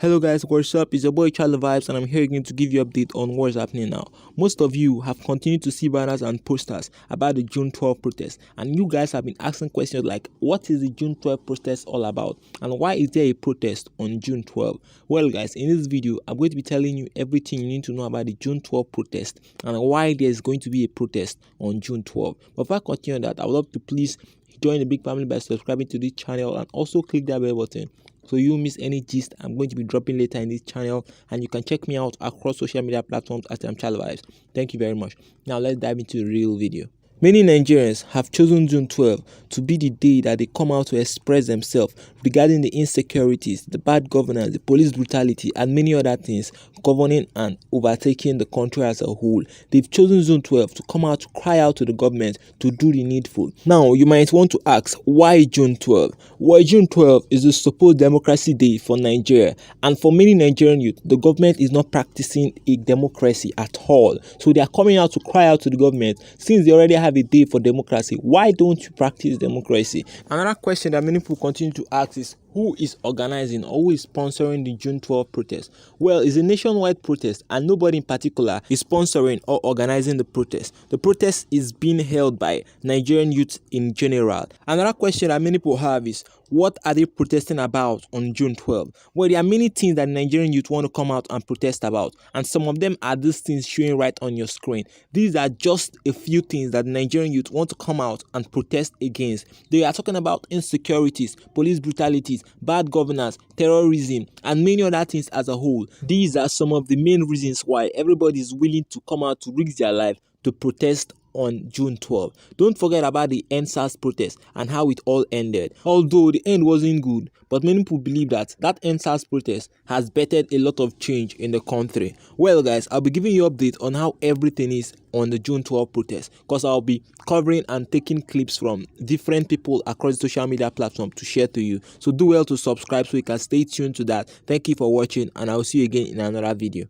Hello guys, what's up? It's your boy Charlie Vibes and I'm here again to give you an update on what's happening now. Most of you have continued to see banners and posters about the June 12 protest, and you guys have been asking questions like, what is the June 12 protest all about and why is there a protest on June 12? Well guys, in this video I'm going to be telling you everything you need to know about the June 12 protest and why there's going to be a protest on June 12. But before I continue that, I would love to please join the big family by subscribing to this channel and also click that bell button so you miss any gist I'm going to be dropping later in this channel, and you can check me out across social media platforms as I'm Charlie Vibes. Thank you very much. Now let's dive into the real video. Many Nigerians have chosen June 12 to be the day that they come out to express themselves regarding the insecurities, the bad governance, the police brutality, and many other things governing and overtaking the country as a whole. They've chosen June 12 to come out to cry out to the government to do the needful. Now, you might want to ask, why June 12? Well, June 12 is the supposed democracy day for Nigeria, and for many Nigerian youth, the government is not practicing a democracy at all. So they are coming out to cry out to the government since they already have a day for democracy. Why don't you practice democracy? Another question that many people continue to ask is, who is organizing or who is sponsoring the June 12 protest? Well, it's a nationwide protest and nobody in particular is sponsoring or organizing the protest. The protest is being held by Nigerian youth in general. Another question that many people have is, what are they protesting about on June 12? Well, there are many things that Nigerian youth want to come out and protest about, and some of them are these things showing right on your screen. These are just a few things that Nigerian youth want to come out and protest against. They are talking about insecurities, police brutalities, bad governance, terrorism, and many other things as a whole. These are some of the main reasons why everybody is willing to come out to risk their life to protest on June 12. Don't forget about the NSAS protest and how it all ended. Although the end wasn't good, but many people believe that NSAS protest has bettered a lot of change in the country. Well guys, I'll be giving you updates on how everything is on the June 12 protest, because I'll be covering and taking clips from different people across the social media platform to share to you. So do well to subscribe so you can stay tuned to that. Thank you for watching, and I'll see you again in another video.